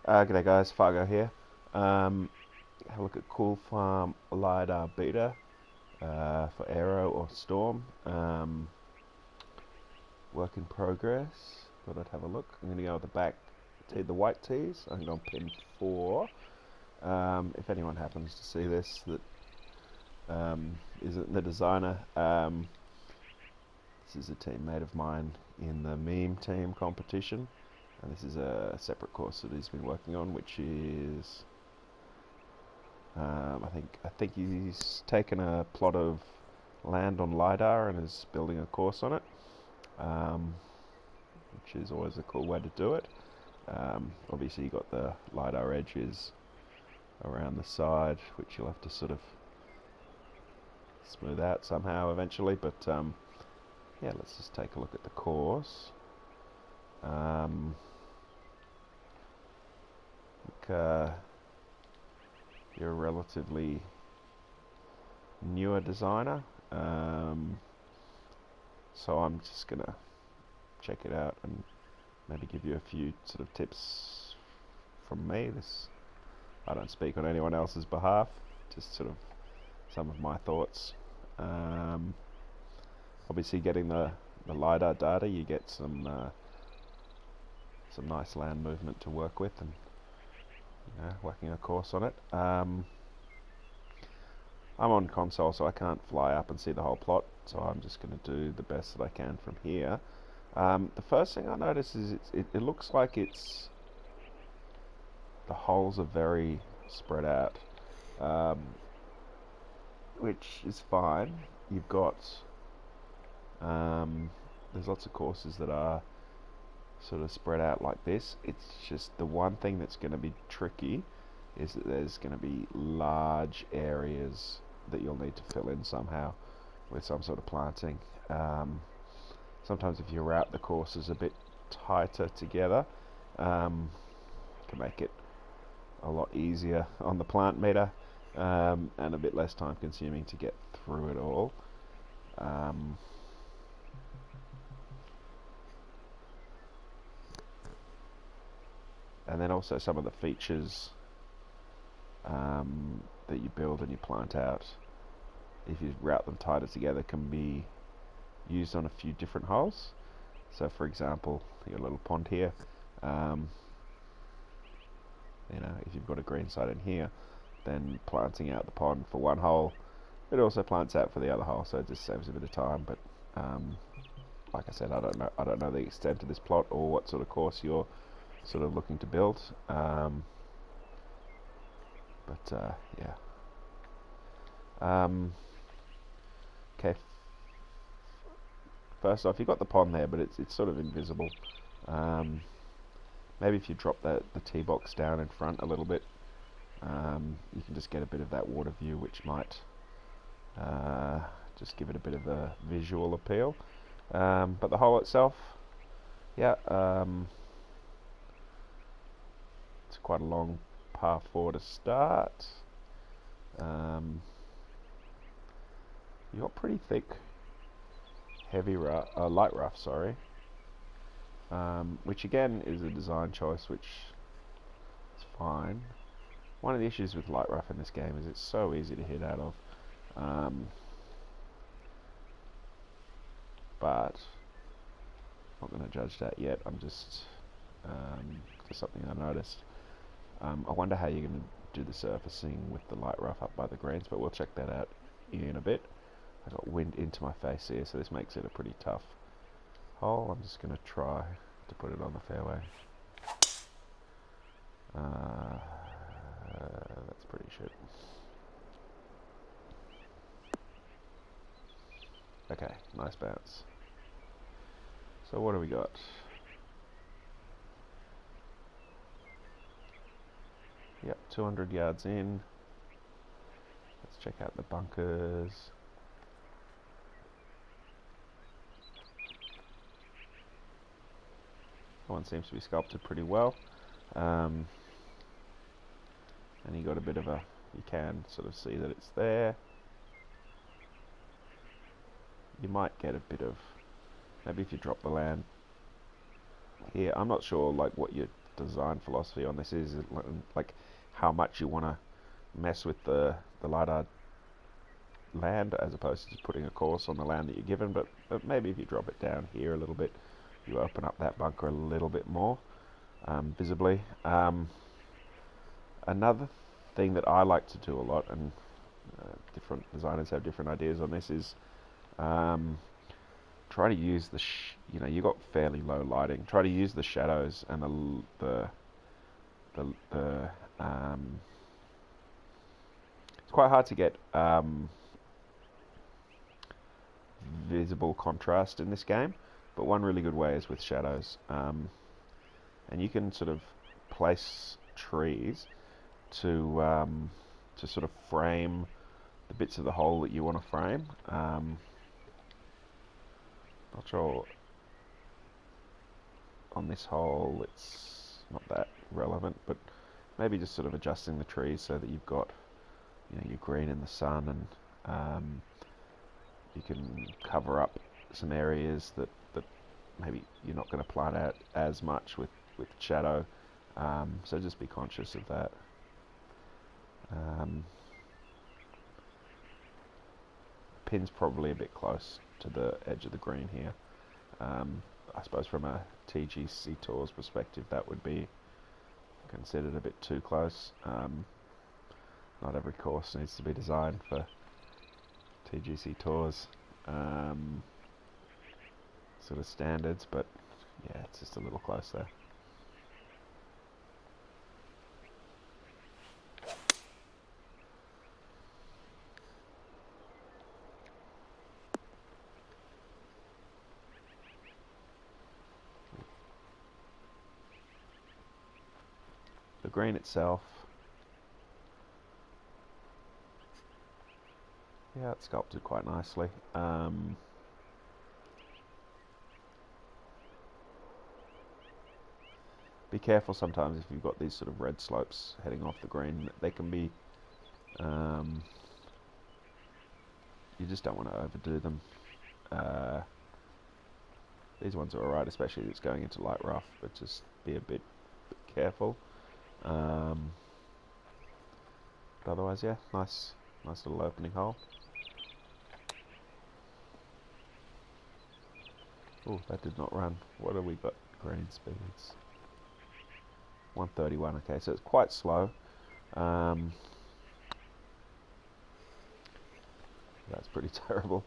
G'day guys, Fargo here. Have a look at Cool Farm Lidar Beta for Aero or Storm. Work in progress. Thought I'd have a look. I'm going to go with the back, the white tees. I'm on pin 4. If anyone happens to see this that isn't the designer, this is a teammate of mine in the meme team competition. And this is a separate course that he's been working on, which is I think he's taken a plot of land on Lidar and is building a course on it, which is always a cool way to do it. Obviously you got the Lidar edges around the side, which you'll have to sort of smooth out somehow eventually, but yeah, let's just take a look at the course. You're a relatively newer designer, so I'm just gonna check it out and maybe give you a few sort of tips from me. I don't speak on anyone else's behalf, just sort of some of my thoughts. Obviously getting the LiDAR data, you get some nice land movement to work with, and whacking a course on it. I'm on console, so I can't fly up and see the whole plot, so I'm just going to do the best that I can from here. The first thing I notice is it looks like the holes are very spread out, which is fine. You've got there's lots of courses that are sort of spread out like this. It's just the one thing that's going to be tricky is that there's going to be large areas that you'll need to fill in somehow with some sort of planting. Sometimes if you route the courses a bit tighter together, can make it a lot easier on the plant meter, and a bit less time consuming to get through it all. And then also some of the features that you build and you plant out, if you route them tighter together, can be used on a few different holes. So for example, your little pond here, if you've got a green side in here, then planting out the pond for one hole, it also plants out for the other hole, so it just saves a bit of time. But like I said, I don't know the extent of this plot or what sort of course you're sort of looking to build, yeah. Okay. First off, you've got the pond there, but it's sort of invisible. Maybe if you drop the tee box down in front a little bit, you can just get a bit of that water view, which might just give it a bit of a visual appeal. But the hole itself, yeah, it's quite a long par 4 to start. You've got pretty thick, heavy light rough, sorry, which again is a design choice, which is fine. One of the issues with light rough in this game is it's so easy to hit out of, but I'm not going to judge that yet. I'm just something I noticed. I wonder how you're going to do the surfacing with the light rough up by the greens, but we'll check that out in a bit. I got wind into my face here, so this makes it a pretty tough hole. I'm just going to try to put it on the fairway. That's pretty shit. Okay, nice bounce. So what do we got? Yep, 200 yards in. Let's check out the bunkers. One seems to be sculpted pretty well. And you got a bit of you can sort of see that it's there. You might get a bit of, maybe if you drop the land here, I'm not sure like what your design philosophy on this is, like how much you want to mess with the Lidar land as opposed to just putting a course on the land that you're given. But maybe if you drop it down here a little bit, you open up that bunker a little bit more visibly. Another thing that I like to do a lot, and different designers have different ideas on this, is try to use the you got fairly low lighting. Try to use the shadows and it's quite hard to get visible contrast in this game, but one really good way is with shadows, and you can sort of place trees to sort of frame the bits of the hole that you want to frame. Not sure on this hole it's not that relevant, but maybe just sort of adjusting the trees so that you've got your green in the sun, and you can cover up some areas that maybe you're not going to plant out as much with shadow, so just be conscious of that. Pin's probably a bit close to the edge of the green here. I suppose from a TGC Tours perspective that would be considered a bit too close. Not every course needs to be designed for TGC Tours sort of standards, but yeah, it's just a little close there. The green itself, yeah, it's sculpted quite nicely. Be careful sometimes if you've got these sort of red slopes heading off the green. They can be, you just don't want to overdo them. These ones are alright, especially if it's going into light rough, but just be a bit careful. But otherwise, yeah, nice little opening hole. Oh, that did not run. What have we got? Green speeds. 131. Okay, so it's quite slow. That's pretty terrible.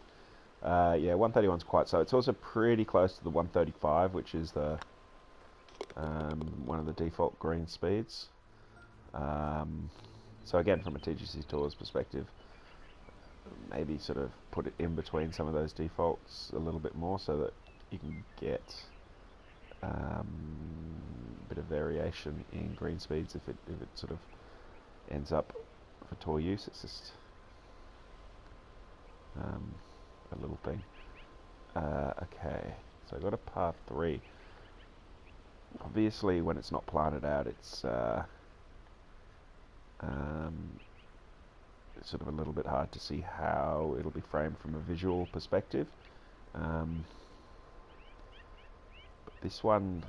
Yeah, 131 is quite slow. It's also pretty close to the 135, which is the one of the default green speeds. So again, from a TGC Tours perspective, maybe sort of put it in between some of those defaults a little bit more so that you can get a bit of variation in green speeds if it sort of ends up for tour use. It's just a little thing. Okay, so I've got a par 3. Obviously, when it's not planted out, it's sort of a little bit hard to see how it'll be framed from a visual perspective. But this one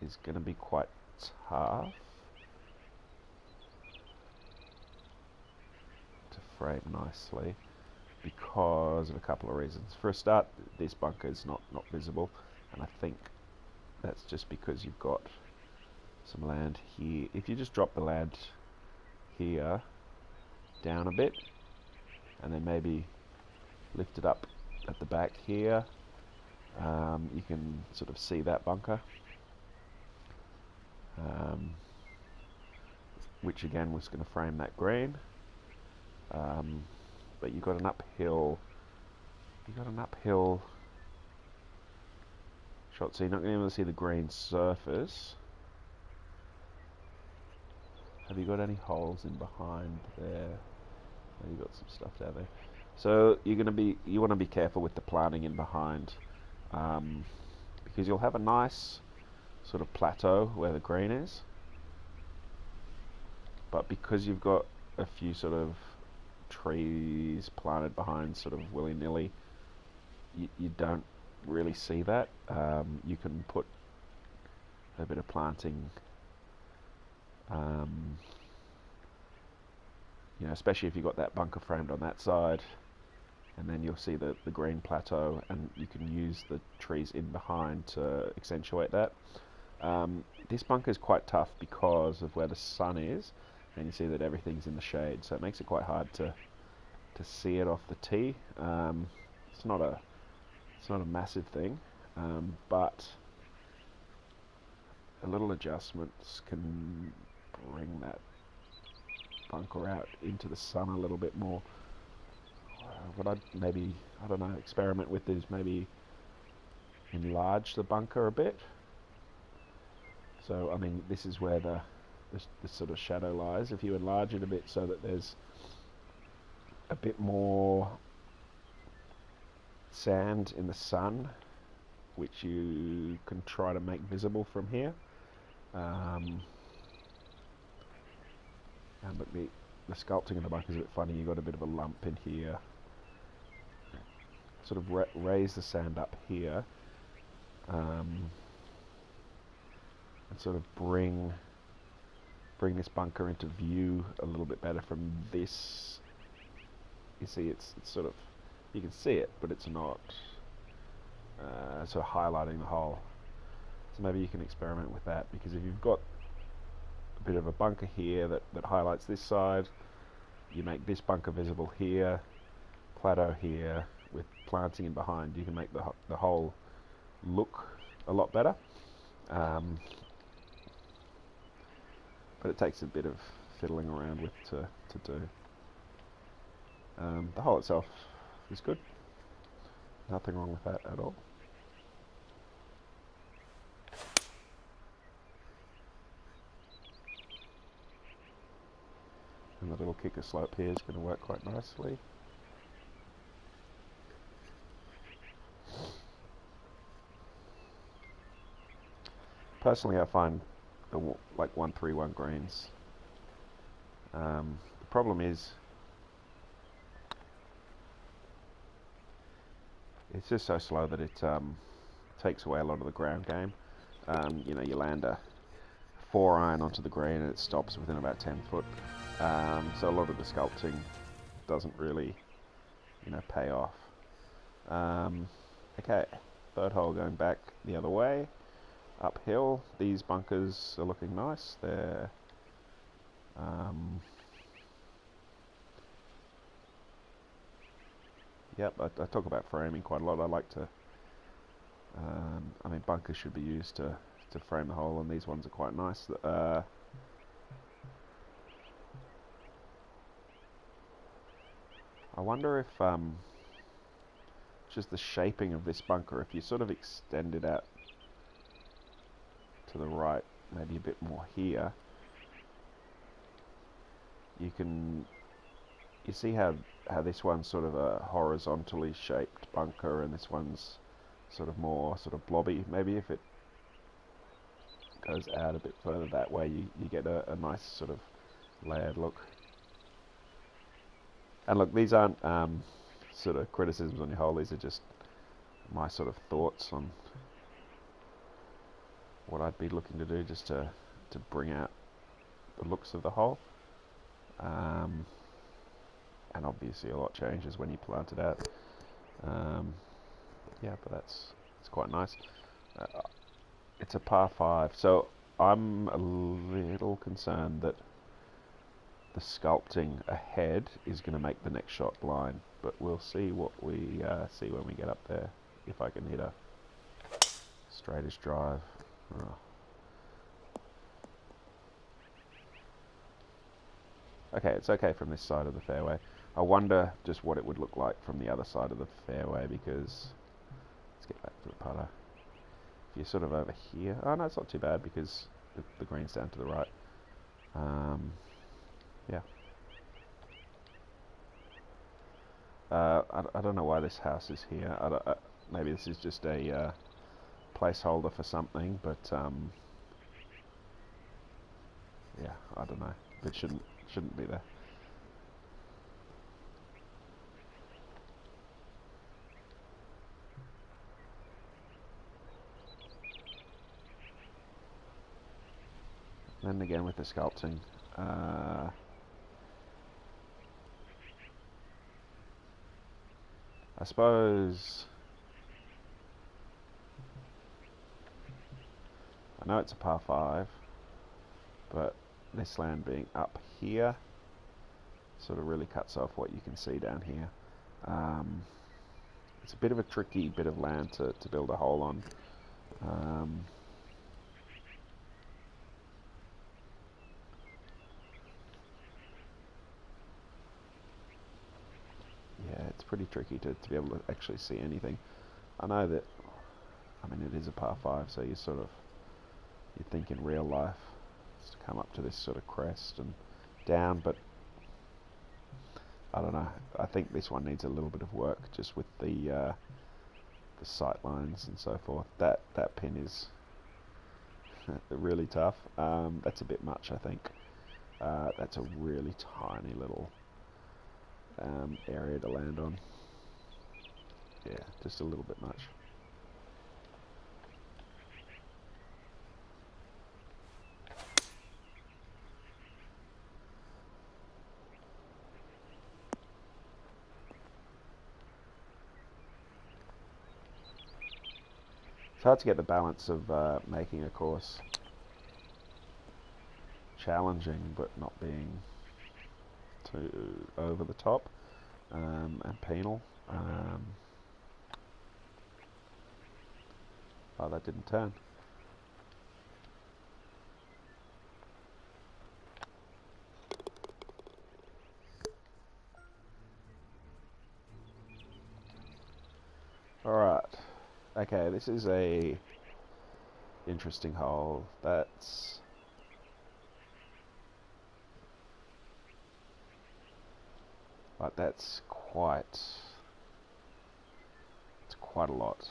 is going to be quite tough to frame nicely because of a couple of reasons. For a start, this bunker is not visible, and I think that's just because you've got some land here. If you just drop the land here down a bit and then maybe lift it up at the back here, you can sort of see that bunker, which again was going to frame that green, but you've got an uphill shot, so you're not going to be able to see the green surface. Have you got any holes in behind there? Oh, you've got some stuff down there. So you want to be careful with the planting in behind, because you'll have a nice sort of plateau where the green is, but because you've got a few sort of trees planted behind sort of willy-nilly, you don't really see that. You can put a bit of planting Um, especially if you've got that bunker framed on that side, and then you'll see the green plateau, and you can use the trees in behind to accentuate that. This bunker is quite tough because of where the sun is, and you see that everything's in the shade, so it makes it quite hard to see it off the tee. It's not a massive thing, but a little adjustments can bring that bunker out into the sun a little bit more. What I'd maybe, I don't know, experiment with is maybe enlarge the bunker a bit. So, I mean, this is where the sort of shadow lies. If you enlarge it a bit so that there's a bit more sand in the sun, which you can try to make visible from here. And look, the sculpting in the bunker is a bit funny. You've got a bit of a lump in here. Sort of raise the sand up here, and sort of bring this bunker into view a little bit better from this. You see, it's sort of, you can see it, but it's not sort of highlighting the hole. So maybe you can experiment with that, because if you've got a bit of a bunker here that highlights this side, you make this bunker visible here, plateau here, with planting in behind, you can make the hole look a lot better. But it takes a bit of fiddling around with to do. The hole itself is good. Nothing wrong with that at all. And the little kicker slope here is going to work quite nicely. Personally, I find the like 1-3-1 greens. The problem is it's just so slow that it takes away a lot of the ground game. You land a 4-iron onto the green and it stops within about 10 foot. So a lot of the sculpting doesn't really, pay off. Okay, third hole going back the other way. Uphill, these bunkers are looking nice. They're yep, I talk about framing quite a lot. I like to I mean, bunkers should be used to frame the hole, and these ones are quite nice. I wonder if just the shaping of this bunker, if you sort of extend it out to the right, maybe a bit more here, you see how this one's sort of a horizontally shaped bunker, and this one's sort of more sort of blobby. Maybe if it goes out a bit further that way, you get a nice sort of layered look. And look, these aren't sort of criticisms on your hole, these are just my sort of thoughts on what I'd be looking to do just to bring out the looks of the hole. And obviously a lot changes when you plant it out. Yeah, but it's quite nice. It's a par 5, so I'm a little concerned that the sculpting ahead is going to make the next shot blind, but we'll see what we see when we get up there, if I can hit a straightish drive. Oh. Okay, it's okay from this side of the fairway. I wonder just what it would look like from the other side of the fairway, because let's get back to the putter. If you're sort of over here, oh no, it's not too bad because the green's down to the right. Yeah. I don't know why this house is here. Maybe this is just a placeholder for something, but yeah, I don't know. It shouldn't be there. then again with the sculpting, I suppose I know it's a par 5, but this land being up here sort of really cuts off what you can see down here. It's a bit of a tricky bit of land to build a hole on. Yeah, it's pretty tricky to be able to actually see anything. I know that, I mean, it is a par 5, so you think in real life it's to come up to this sort of crest and down, but I don't know. I think this one needs a little bit of work, just with the sight lines and so forth. That pin is really tough. That's a bit much, I think. That's a really tiny little area to land on. Yeah, just a little bit much. It's hard to get the balance of making a course challenging but not being too over the top and penal. Oh, that didn't turn. Alright. Okay, this is a interesting hole. That's quite a lot.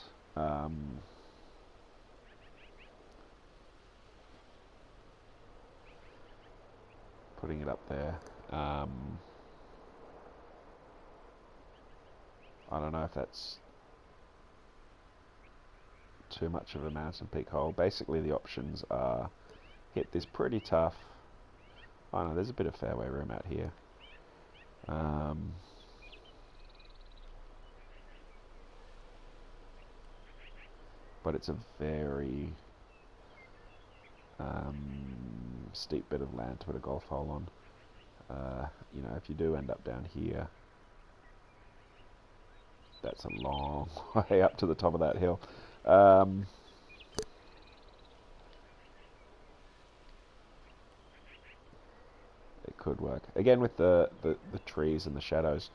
Putting it up there. I don't know if that's too much of a mountain peak hole. Basically the options are hit this pretty tough. Oh no, there's a bit of fairway room out here. But it's a very steep bit of land to put a golf hole on. You know, if you do end up down here, that's a long way up to the top of that hill. It could work. Again, with the trees and the shadows,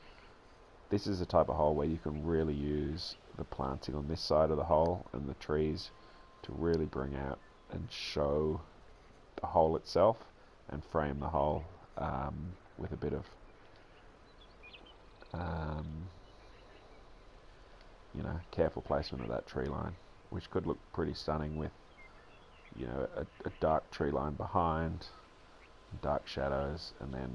this is a type of hole where you can really use the planting on this side of the hole and the trees to really bring out and show the hole itself and frame the hole with a bit of you know, careful placement of that tree line, which could look pretty stunning with, you know, a dark tree line behind, dark shadows, and then,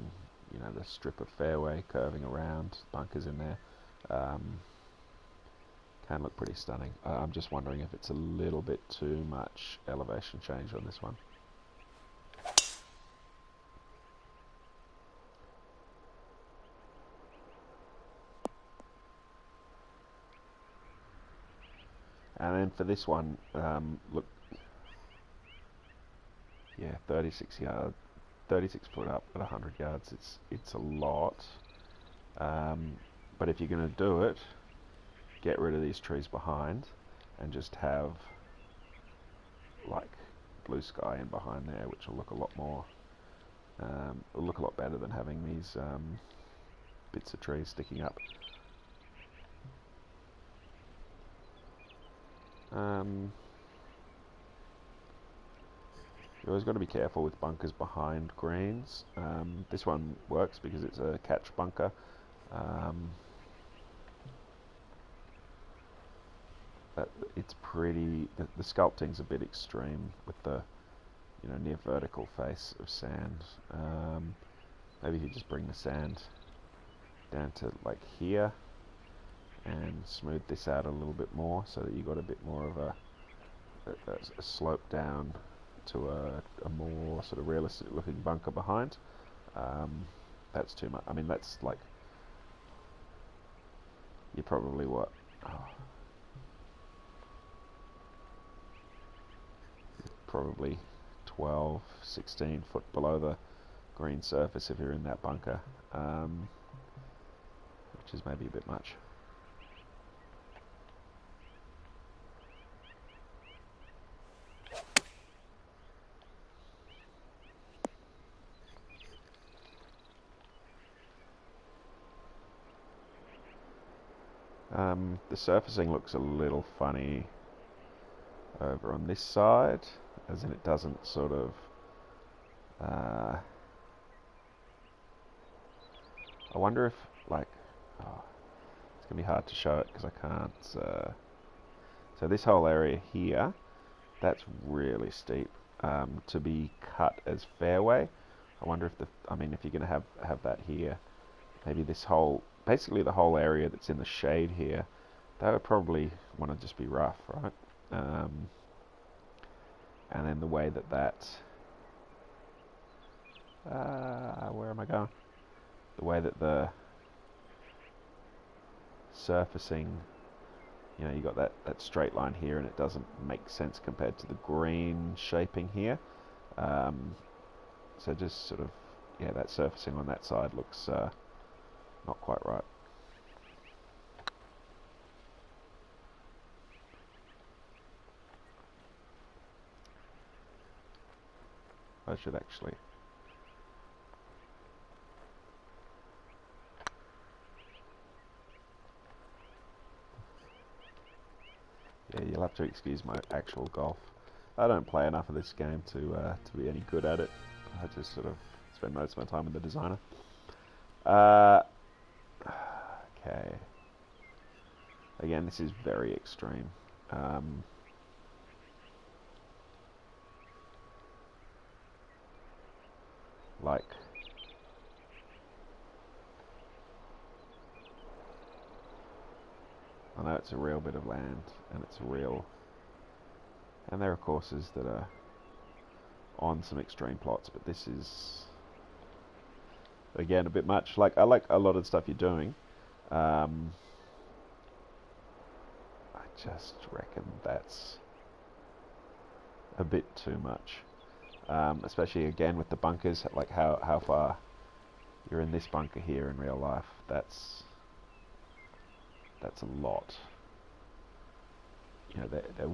you know, the strip of fairway curving around, bunkers in there. Can look pretty stunning. I'm just wondering if it's a little bit too much elevation change on this one. And then for this one, look, yeah, 36 foot up at 100 yards. It's a lot. But if you're going to do it, get rid of these trees behind and just have like blue sky in behind there, which will look a lot more, will look a lot better than having these bits of trees sticking up. You always got to be careful with bunkers behind greens. This one works because it's a catch bunker. But it's pretty. The sculpting's a bit extreme with the, you know, near vertical face of sand. Maybe if you just bring the sand down to like here and smooth this out a little bit more, so that you got a bit more of a slope down to a more sort of realistic looking bunker behind. That's too much. I mean, that's like, you're probably what, probably 12, 16 foot below the green surface if you're in that bunker, which is maybe a bit much. The surfacing looks a little funny over on this side, as in it doesn't sort of I wonder if, like, it's gonna be hard to show it because I can't so this whole area here, that's really steep to be cut as fairway. I wonder if I mean, if you're gonna have that here, maybe this whole, basically the whole area that's in the shade here, that would probably want to just be rough, right? And then the way that where am I going? The way that the surfacing, you know, you got that straight line here, and it doesn't make sense compared to the green shaping here. So just sort of, yeah, that surfacing on that side looks not quite right. I should actually. Yeah, you'll have to excuse my actual golf. I don't play enough of this game to be any good at it. I just sort of spend most of my time with the designer. Okay. Again, this is very extreme. Like, I know it's a real bit of land, and it's real, and there are courses that are on some extreme plots, but this is, again, a bit much. Like, I like a lot of the stuff you're doing. I just reckon that's a bit too much. Especially again with the bunkers, like how far you're in this bunker here in real life. That's a lot. You know, they're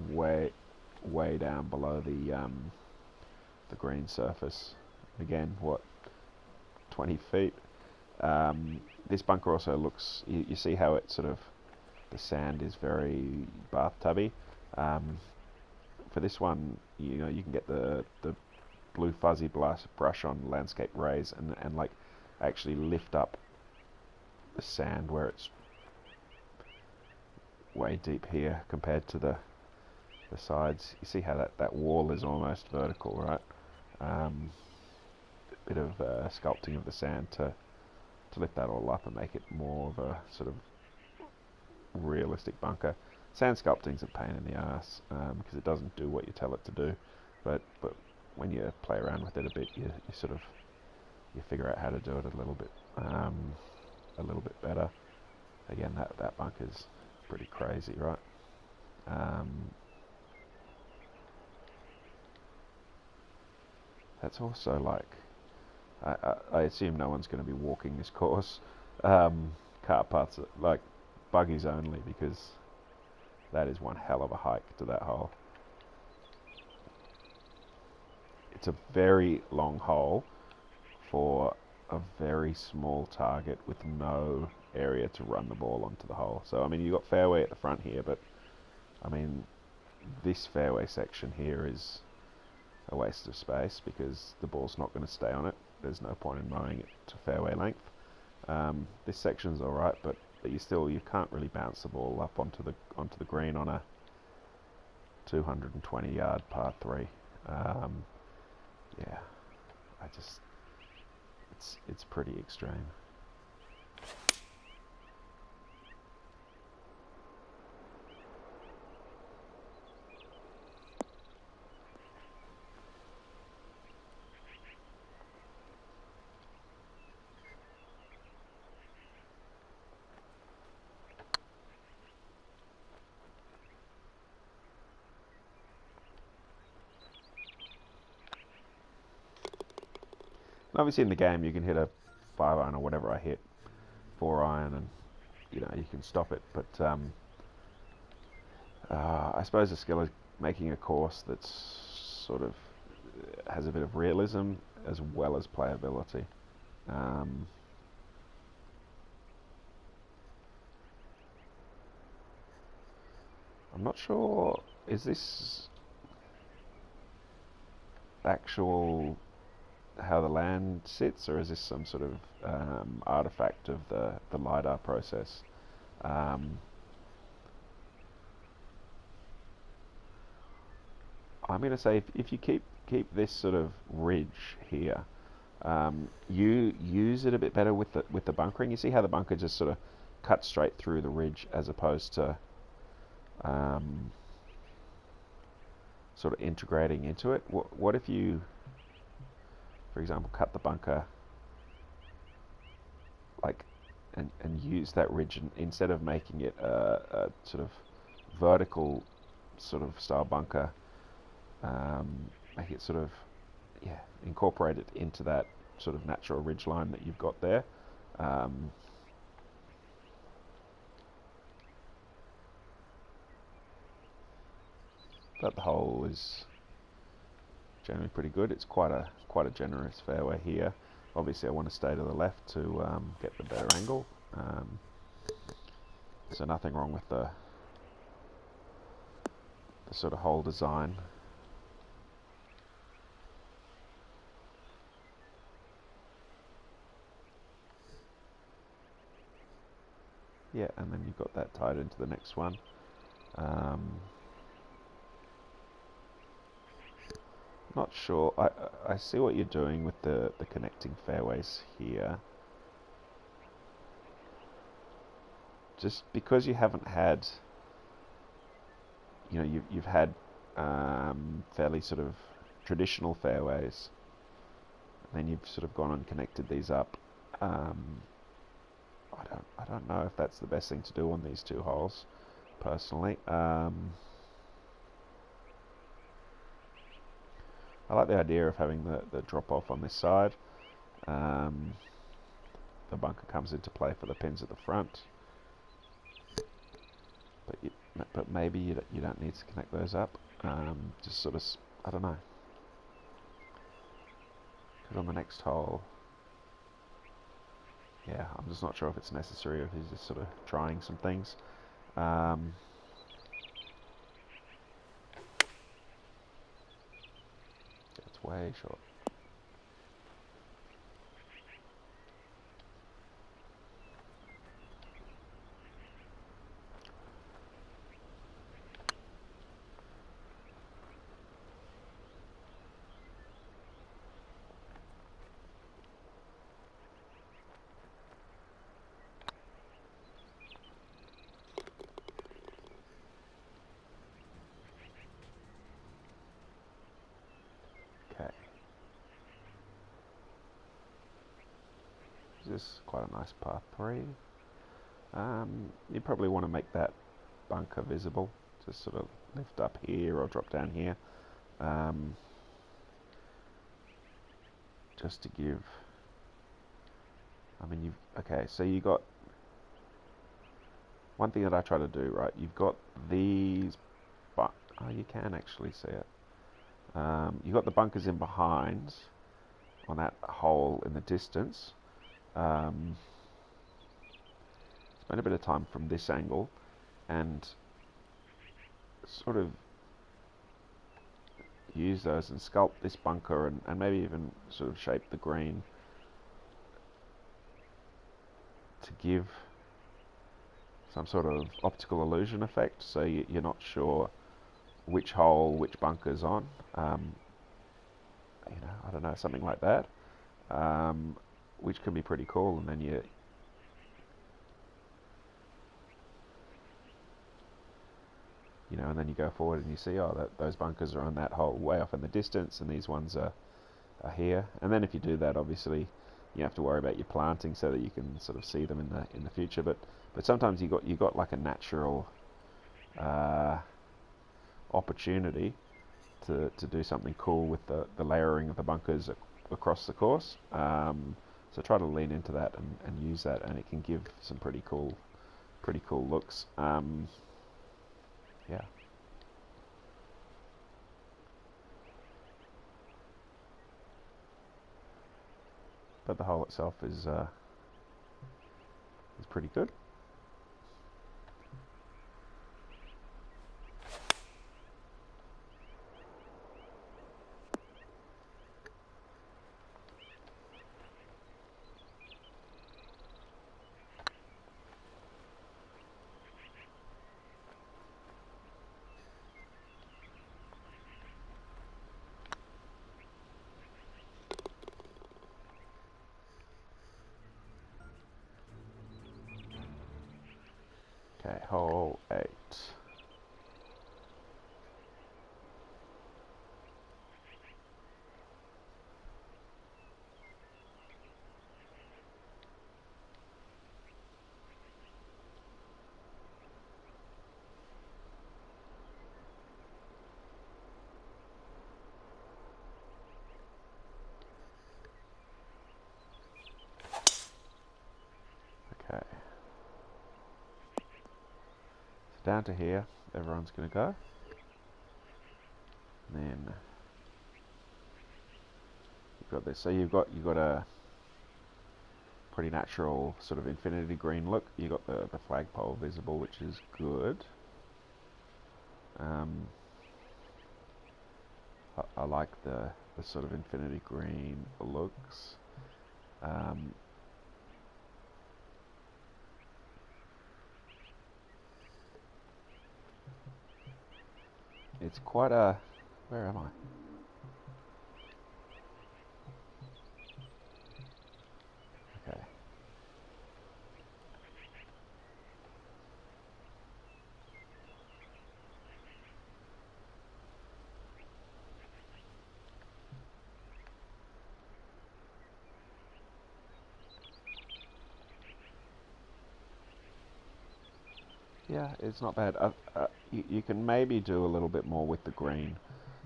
way down below the green surface. Again, what, 20 feet? This bunker also looks, you see how it sort of, the sand is very bathtubby. For this one, you know, you can get the blue fuzzy brush on landscape rays and like actually lift up the sand where it's way deep here compared to the sides. You see how that wall is almost vertical, right? Bit of sculpting of the sand to lift that all up and make it more of a sort of realistic bunker. Sand sculpting's a pain in the ass because it doesn't do what you tell it to do, but when you play around with it a bit, you sort of, you figure out how to do it a little bit better. Again, that bunker's pretty crazy, right? That's also like, I assume no one's going to be walking this course. Car paths, like buggies only, because that is one hell of a hike to that hole. It's a very long hole for a very small target with no area to run the ball onto the hole. So I mean, you've got fairway at the front here, but I mean, this fairway section here is a waste of space because the ball's not going to stay on it. There's no point in mowing it to fairway length. This section's alright, but you can't really bounce the ball up onto the green on a 220 yard par 3. Yeah, it's pretty extreme. obviously in the game you can hit a 5-iron or whatever I hit, 4-iron, and you can stop it. But I suppose the skill is making a course that's sort of has a bit of realism as well as playability. I'm not sure, is this actual how the land sits, or is this some sort of artifact of the Lidar process? I'm going to say if you keep this sort of ridge here, you use it a bit better with the bunkering. You see how the bunker just sort of cuts straight through the ridge as opposed to sort of integrating into it. What if you, for example, cut the bunker like and use that ridge, and instead of making it a sort of vertical sort of style bunker, make it sort of incorporate it into that sort of natural ridge line that you've got there. But the hole is generally pretty good. It's quite a generous fairway here. Obviously I want to stay to the left to get the better angle. So nothing wrong with the sort of hole design. Yeah, and then you've got that tied into the next one. Not sure. I see what you're doing with the connecting fairways here. Just because you haven't had, you've had fairly sort of traditional fairways, and then you've sort of gone and connected these up. I don't know if that's the best thing to do on these two holes, personally. I like the idea of having the drop off on this side. The bunker comes into play for the pins at the front, but maybe you don't need to connect those up. Just sort of, I don't know. Because on the next hole, yeah, I'm just not sure if it's necessary, or if he's just sort of trying some things. It's way short. This is quite a nice par 3. You probably want to make that bunker visible. Just sort of lift up here or drop down here. Just to give... I mean, okay, so you got... One thing that I try to do, right, you've got these... Oh, you can actually see it. You've got the bunkers in behind on that hole in the distance. Spend a bit of time from this angle and sort of use those and sculpt this bunker, and maybe even sort of shape the green to give some sort of optical illusion effect, so you're not sure which hole which bunker's on. I don't know, something like that. Which can be pretty cool, and then and then you go forward and you see, those bunkers are on that hole way off in the distance, and these ones are here. And then if you do that, obviously you have to worry about your planting so that you can sort of see them in the future. But sometimes you got like a natural opportunity to do something cool with the layering of the bunkers across the course. So try to lean into that and use that, and it can give some pretty cool looks. Yeah. But the hole itself is pretty good. Okay, hole 8. Okay. So down to here, everyone's going to go. And then you've got this. So you've got a pretty natural sort of infinity green look. You've got the flagpole visible, which is good. I like the sort of infinity green looks. It's quite a... Where am I? Okay. Yeah, it's not bad. You can maybe do a little bit more with the green.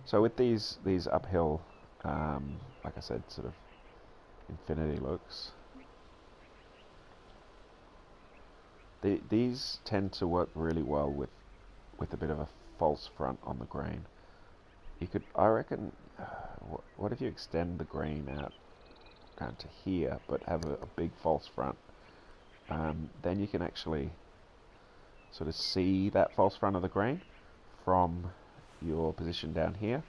So with these uphill, like I said, sort of infinity looks, these tend to work really well with a bit of a false front on the green. You could, I reckon, what if you extend the green out down to here, but have a big false front? Then you can actually sort of see that false front of the green from your position down here,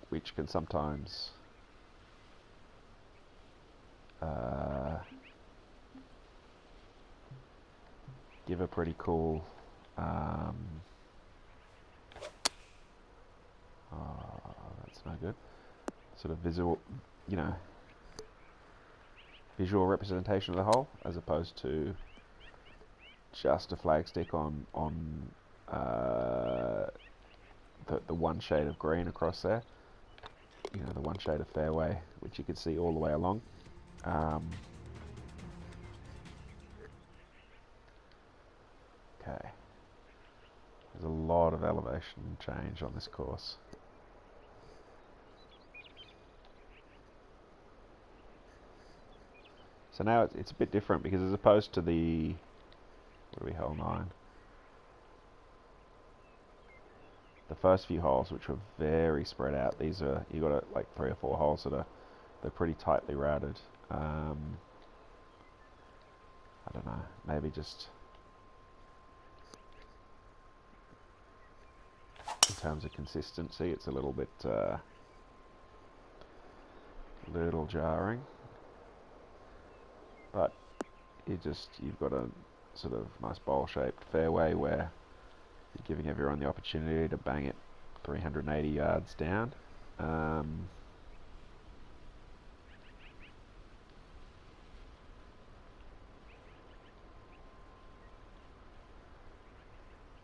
which can sometimes give a pretty cool that's no good, sort of visual, visual representation of the hole, as opposed to just a flagstick on the one shade of green across there. The one shade of fairway, which you can see all the way along. Okay. There's a lot of elevation change on this course. So now it's a bit different, because as opposed to the, what are we, hole 9? The first few holes, which were very spread out, these are, you got like 3 or 4 holes that they're pretty tightly routed. I don't know, maybe just in terms of consistency, it's a little bit little jarring. But you've got a sort of nice bowl-shaped fairway where you're giving everyone the opportunity to bang it 380 yards down.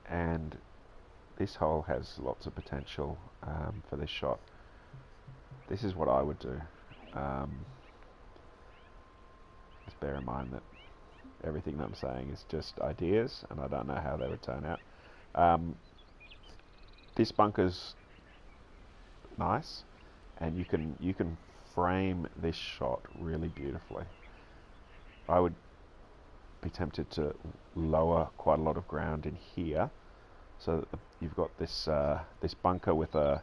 And this hole has lots of potential for this shot. This is what I would do. Just bear in mind that everything that I'm saying is just ideas, and I don't know how they would turn out. this bunker's nice, and you can frame this shot really beautifully. I would be tempted to lower quite a lot of ground in here, so that you've got this this bunker with a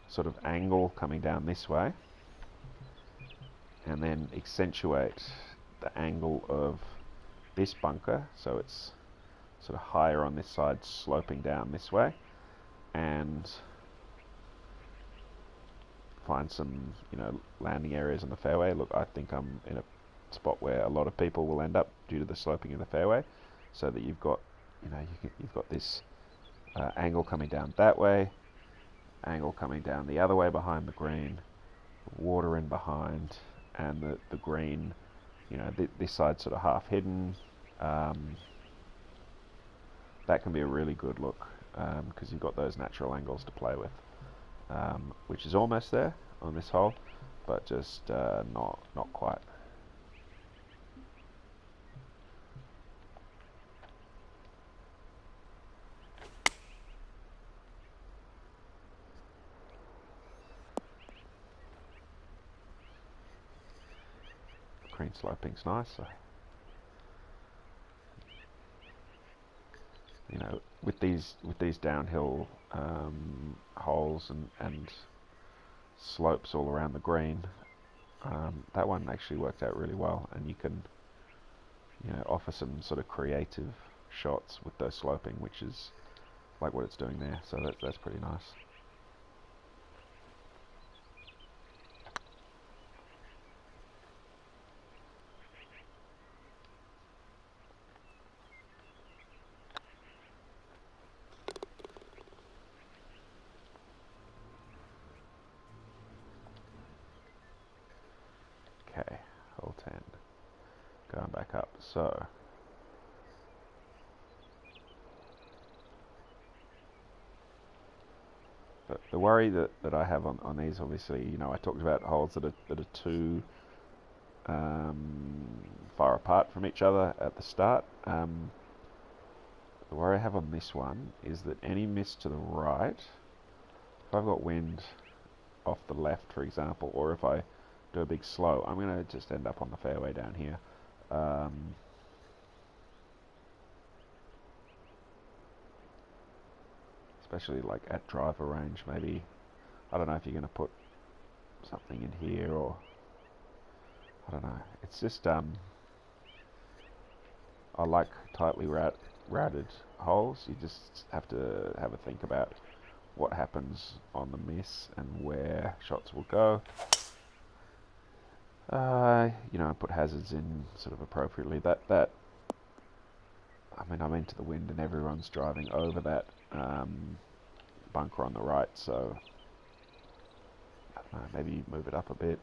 sort of angle coming down this way, and then accentuate the angle of this bunker, so it's sort of higher on this side, sloping down this way, and find some, you know, landing areas on the fairway. Look, I think I'm in a spot where a lot of people will end up due to the sloping of the fairway, so that you've got, you know, you've got this angle coming down that way, angle coming down the other way behind the green, water in behind, and the green, you know, this side sort of half hidden. That can be a really good look, because you've got those natural angles to play with, which is almost there on this hole, but just not quite. Green sloping's nice. So, you know, with these downhill holes and slopes all around the green, that one actually worked out really well, and you can, you know, offer some sort of creative shots with those sloping, which is like what it's doing there. So that's pretty nice. Okay, hole 10. Going back up. So the worry that I have on these, obviously, you know, I talked about holes that are too far apart from each other at the start. The worry I have on this one is that any miss to the right, if I've got wind off the left, for example, or if I do a big slow, I'm going to just end up on the fairway down here. Especially like at driver range, maybe. I don't know if you're going to put something in here, or I don't know. It's just I like tightly routed holes. You just have to have a think about what happens on the miss and where shots will go. You know, put hazards in sort of appropriately. That I mean, I'm into the wind and everyone's driving over that bunker on the right, so I don't know, maybe move it up a bit.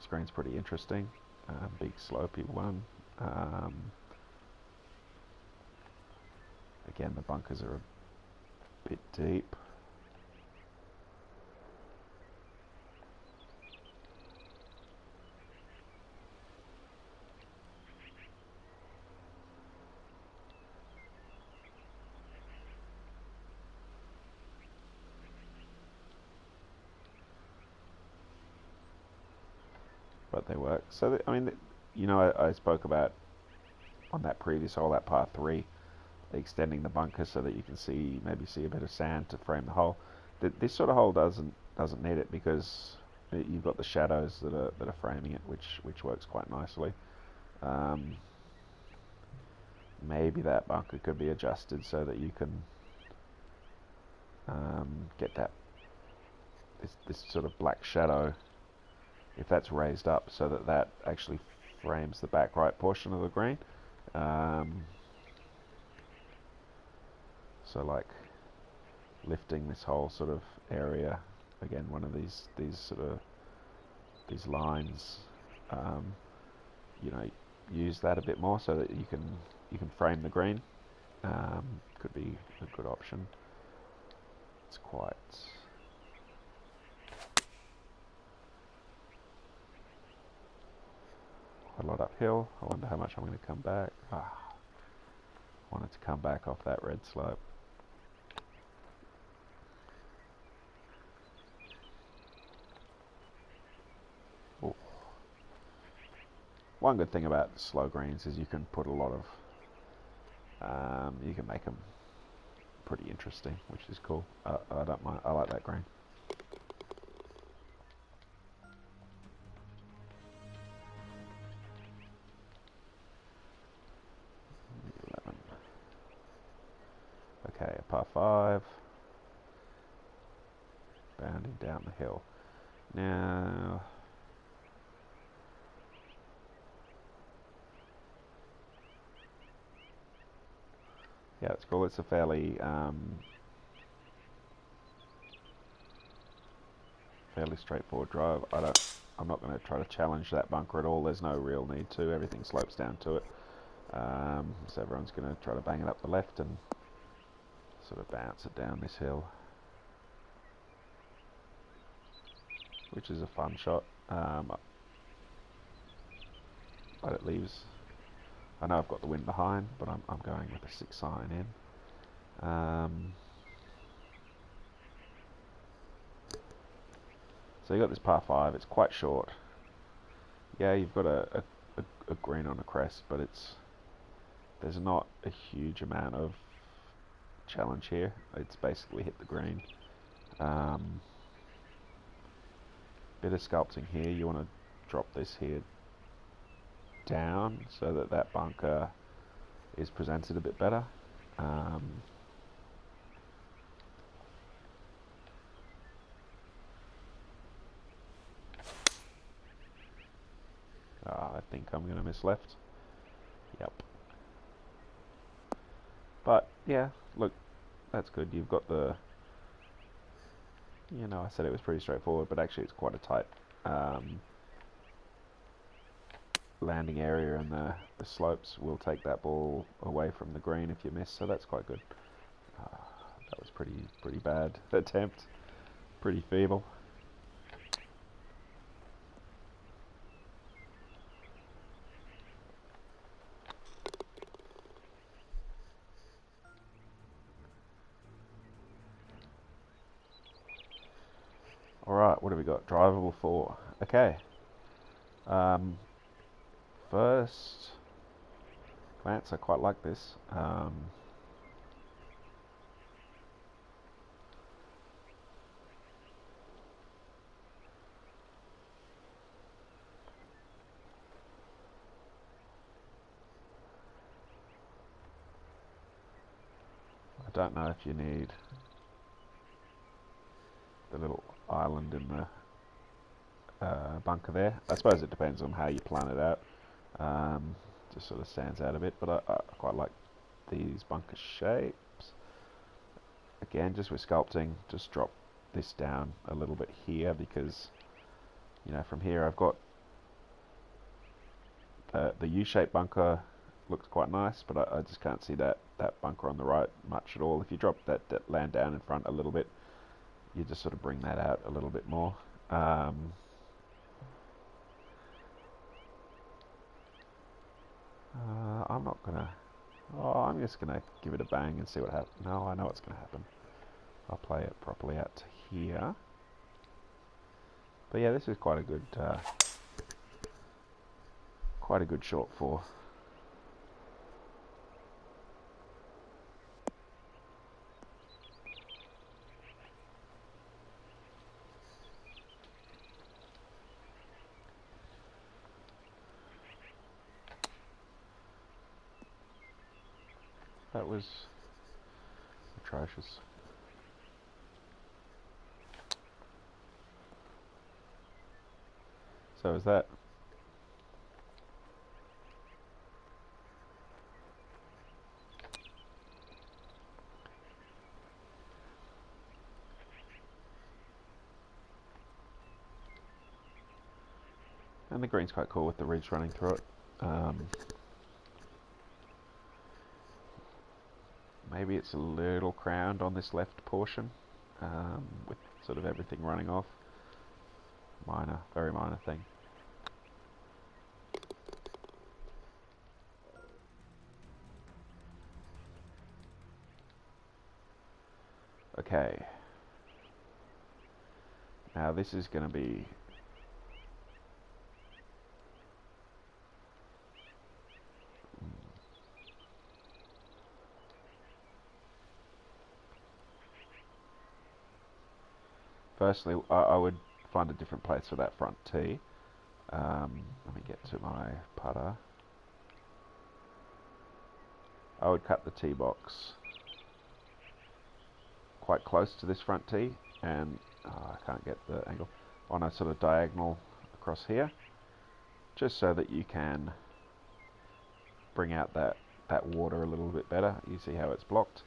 Screen's pretty interesting. Big slopey one. Again, the bunkers are a bit deep. But they work. So, I mean, you know, I spoke about on that previous hole, that par 3, extending the bunker so that you can maybe see a bit of sand to frame the hole. This sort of hole doesn't need it, because you've got the shadows that are framing it, which works quite nicely. Maybe that bunker could be adjusted so that you can get this sort of black shadow, if that's raised up, so that actually frames the back right portion of the green. So like lifting this whole sort of area, again, one of these lines, you know, use that a bit more so that you can frame the green. Could be a good option. It's quite quite a lot uphill. I wonder how much I'm going to come back. Ah, wanted to come back off that red slope. Ooh. One good thing about slow greens is you can put a lot of, you can make them pretty interesting, which is cool. I don't mind. I like that green. Okay, a par 5. Bounding down the hill. Now, yeah, it's cool. It's a fairly straightforward drive. I'm not going to try to challenge that bunker at all. There's no real need to. Everything slopes down to it. So everyone's going to try to bang it up the left and sort of bounce it down this hill, which is a fun shot. But it leaves. I know I've got the wind behind, but I'm going with a 6 iron in. So you got this par 5. It's quite short. Yeah, you've got a green on a crest, but there's not a huge amount of challenge here. It's basically hit the green. Bit of sculpting here. You want to drop this here down so that that bunker is presented a bit better. I think I'm going to miss left. Yep. But yeah, look, that's good. You've got the, you know, I said it was pretty straightforward, but actually it's quite a tight landing area, and the slopes will take that ball away from the green if you miss, so that's quite good. That was pretty bad attempt, pretty feeble. Alright, what have we got? Drivable 4. Okay. First glance, I quite like this. I don't know if you need the little island in the bunker there. I suppose it depends on how you plan it out. Just sort of stands out a bit, but I quite like these bunker shapes. Again, just with sculpting, just drop this down a little bit here, because, you know, from here I've got the U-shaped bunker looks quite nice, but I just can't see that bunker on the right much at all. If you drop that land down in front a little bit, you just sort of bring that out a little bit more. I'm not gonna. Oh, I'm just gonna give it a bang and see what happens. No, I know what's gonna happen. I'll play it properly out to here. But yeah, this is quite a good short 4. That was atrocious. So is that. And the green's quite cool with the ridge running through it. Maybe it's a little crowned on this left portion, with sort of everything running off. Minor, very minor thing. Okay. Now this is going to be... Firstly, I would find a different place for that front tee. Let me get to my putter. I would cut the tee box quite close to this front tee, and I can't get the angle, on a sort of diagonal across here, just so that you can bring out that water a little bit better. You see how it's blocked.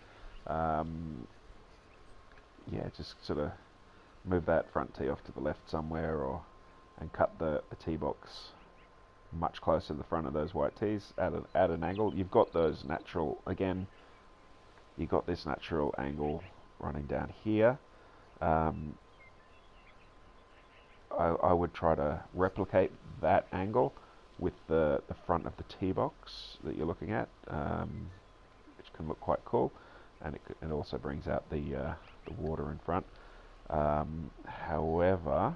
Yeah, just sort of move that front tee off to the left somewhere, and cut the tee box much closer to the front of those white tees at an angle. You've got those natural, again, you've got this natural angle running down here. I would try to replicate that angle with the front of the tee box that you're looking at, which can look quite cool, and it also brings out the water in front. However,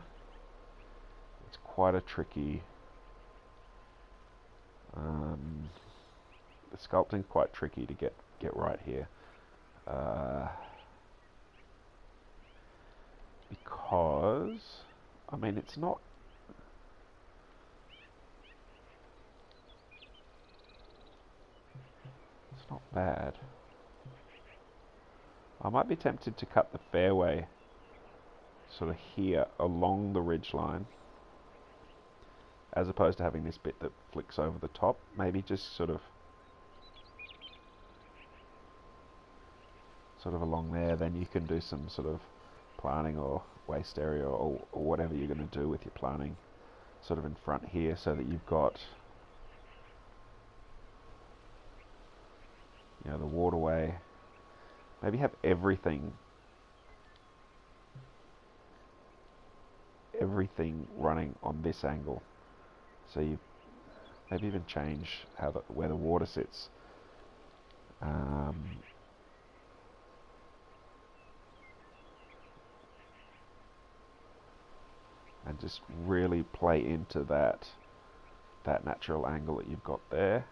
it's quite a tricky... the sculpting's quite tricky to get right here, because I mean it's not bad. I might be tempted to cut the fairway sort of here along the ridge line, as opposed to having this bit that flicks over the top. Maybe just sort of along there. Then you can do some sort of planting or waste area, or whatever you're going to do with your planting sort of in front here, so that you've got, you know, the waterway. Maybe have everything running on this angle. So you maybe even change where the water sits. And just really play into that natural angle that you've got there.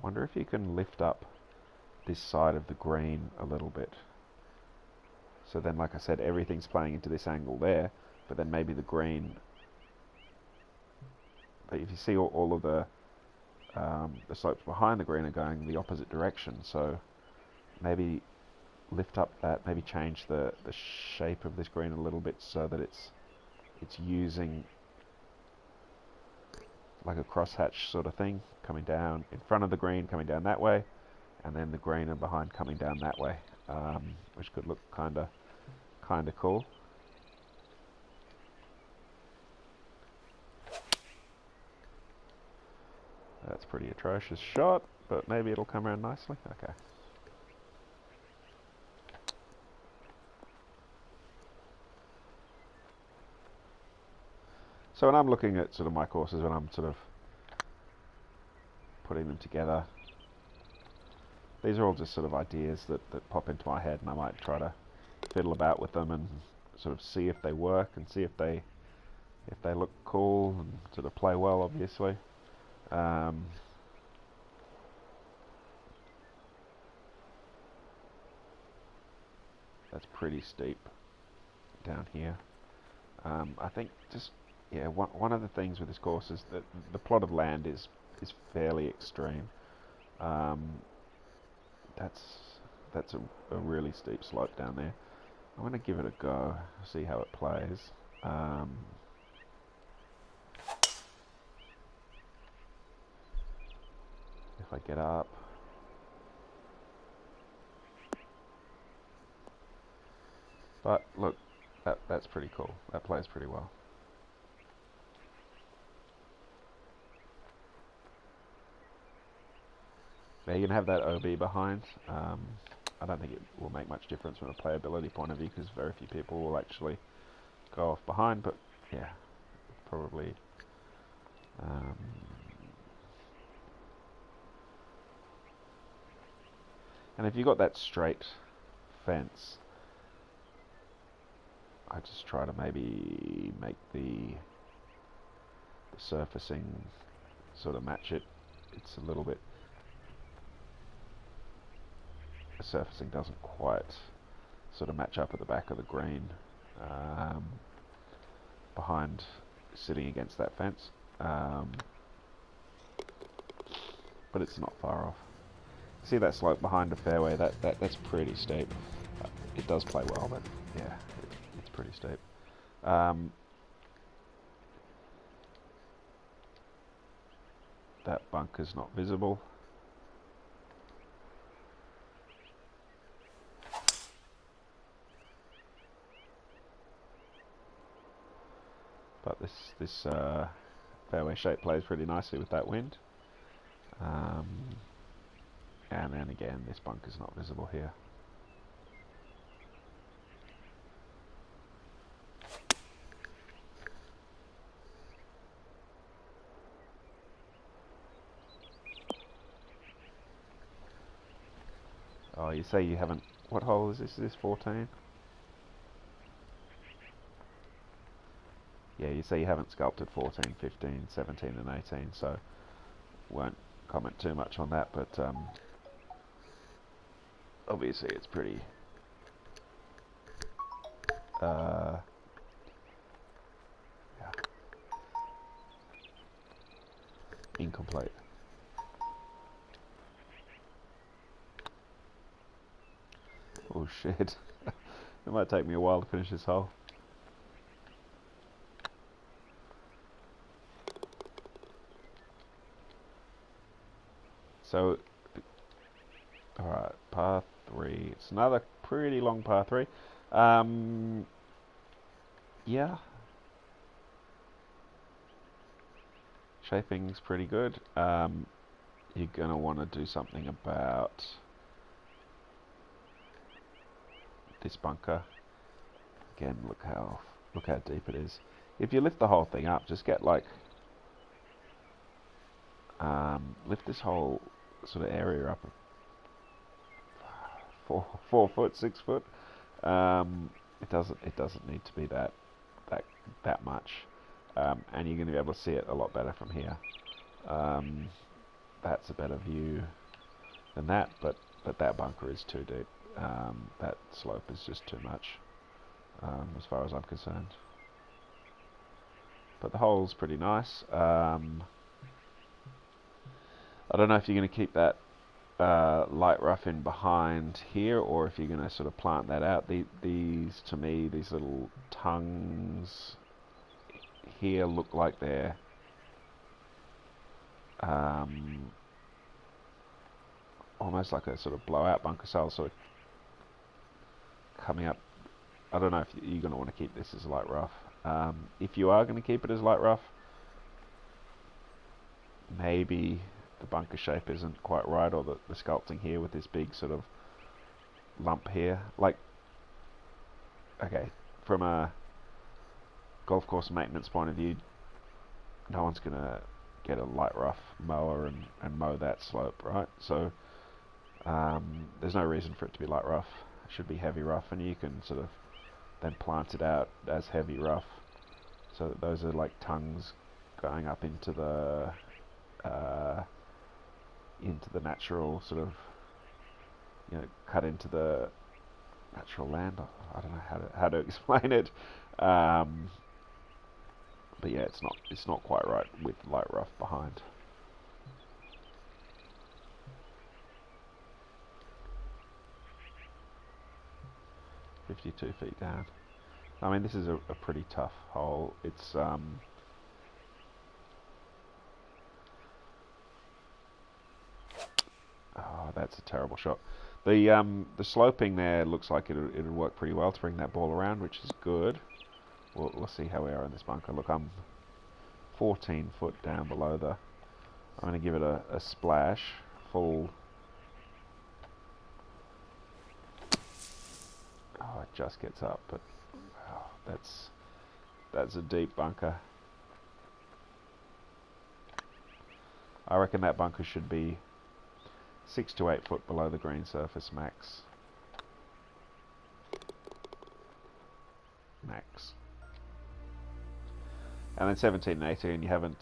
Wonder if you can lift up this side of the green a little bit. So then, like I said, everything's playing into this angle there, but then maybe the green... But if you see all of the slopes behind the green are going the opposite direction, so maybe lift up that, maybe change the shape of this green a little bit so that it's using like a crosshatch sort of thing, coming down in front of the green, coming down that way, and then the green and behind coming down that way, which could look kind of cool. That's a pretty atrocious shot, but maybe it'll come around nicely. Okay. So when I'm looking at sort of my courses, when I'm sort of putting them together, these are all just sort of ideas that pop into my head, and I might try to fiddle about with them and sort of see if they work and see if they look cool and sort of play well, obviously. That's pretty steep down here. I think just, yeah, one of the things with this course is that the plot of land is fairly extreme. That's a really steep slope down there. I'm going to give it a go, see how it plays. If I get up. But look, that's pretty cool. That plays pretty well. Now you can have that OB behind. I don't think it will make much difference from a playability point of view, because very few people will actually go off behind, but yeah, probably. Um, and if you've got that straight fence, I just try to maybe make the surfacing sort of match it. It's a little bit, the surfacing doesn't quite sort of match up at the back of the green behind sitting against that fence, but it's not far off. See that slope behind the fairway? That's pretty steep. It does play well, but yeah, it's pretty steep. That bunker's not visible. But this fairway shape plays pretty nicely with that wind. And then again, this bunker's not visible here. Oh, you say you haven't... What hole is this? Is this 14? Yeah, you say you haven't sculpted 14, 15, 17 and 18, so won't comment too much on that, but obviously it's pretty... yeah. Incomplete. Oh shit. It might take me a while to finish this hole. So, alright, par 3. It's another pretty long par 3. Yeah. Shaping's pretty good. You're going to want to do something about this bunker. Again, look how deep it is. If you lift the whole thing up, just get like lift this whole sort of area up 4 foot, 6 foot. It doesn't need to be that much, and you're going to be able to see it a lot better from here. That's a better view than that, but that bunker is too deep. That slope is just too much, as far as I'm concerned. But the hole's pretty nice. I don't know if you're going to keep that light rough in behind here, or if you're going to sort of plant that out. These, to me, these little tongues here look like they're almost like a sort of blowout bunker style, sort of coming up. I don't know if you're going to want to keep this as light rough. If you are going to keep it as light rough, maybe the bunker shape isn't quite right, or the sculpting here with this big sort of lump here. Like, okay, from a golf course maintenance point of view, no one's going to get a light rough mower and mow that slope, right? So there's no reason for it to be light rough. It should be heavy rough, and you can sort of then plant it out as heavy rough, so that those are like tongues going up into the natural sort of, cut into the natural land. I don't know how to explain it, but yeah, it's not quite right with light rough behind. "52 feet down." I mean, this is a pretty tough hole. It's oh, that's a terrible shot. The sloping there looks like it'll work pretty well to bring that ball around, which is good. We'll see how we are in this bunker. Look, I'm 14 foot down below the... I'm going to give it a splash, full... Oh, it just gets up, but oh, that's That's a deep bunker. I reckon that bunker should be 6 to 8 foot below the green surface max. And then 17 and 18 you haven't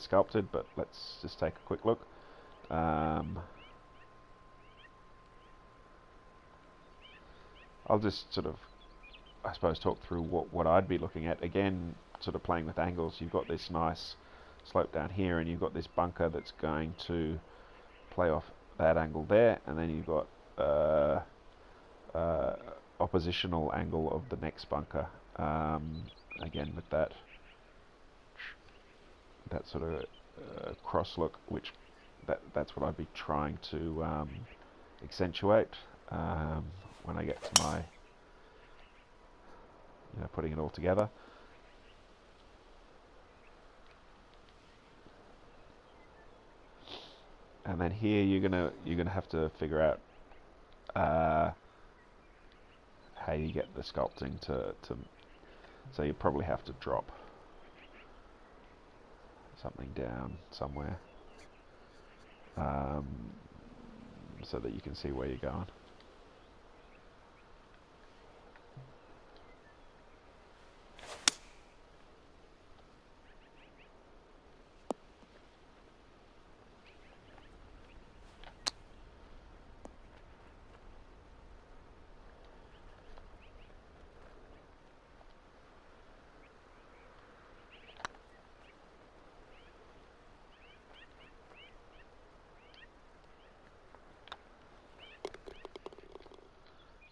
sculpted, but let's just take a quick look. I'll just sort of, I suppose, talk through what I'd be looking at. Again, sort of playing with angles. You've got this nice slope down here, and you've got this bunker that's going to play off that angle there, and then you've got oppositional angle of the next bunker. Again, with that sort of cross look, which that's what I'd be trying to accentuate when I get to my, putting it all together. And then here you're gonna have to figure out how you get the sculpting to so you probably have to drop something down somewhere so that you can see where you're going.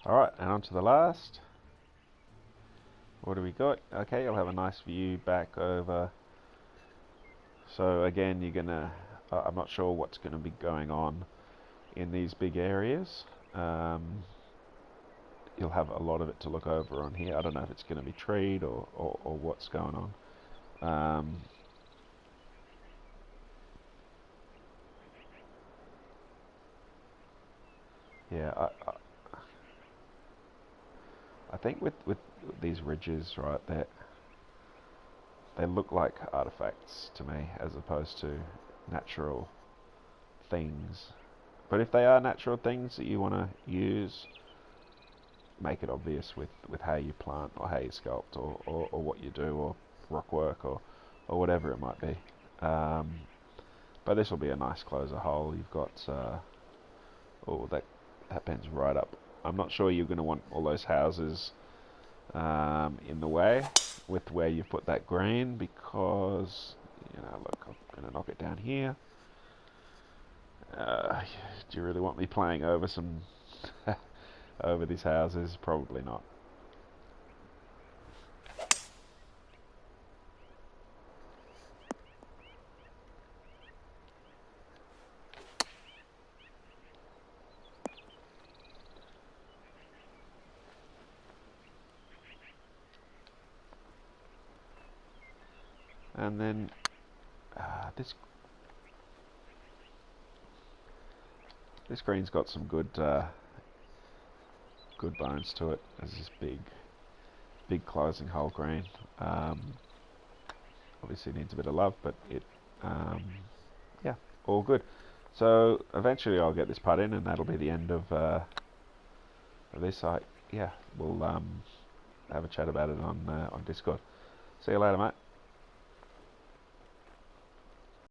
Alright, and on to the last. What do we got? Okay, you'll have a nice view back over. So again, you're gonna, I'm not sure what's going to be going on in these big areas. You'll have a lot of it to look over on here. I don't know if it's going to be treed or what's going on. Yeah, I think with these ridges, right, they look like artifacts to me as opposed to natural things. But if they are natural things that you want to use, make it obvious with how you plant or how you sculpt or what you do, or rock work or whatever it might be. But this will be a nice closer hole. You've got oh, that bends right up. I'm not sure you're going to want all those houses in the way with where you've put that green, because, look, I'm going to knock it down here. Do you really want me playing over some over these houses? Probably not. And then this green's got some good bones to it. There's this big closing hole green. Obviously needs a bit of love, but it yeah, all good. So eventually I'll get this part in, and that'll be the end of this. Yeah, we'll have a chat about it on Discord. See you later, mate.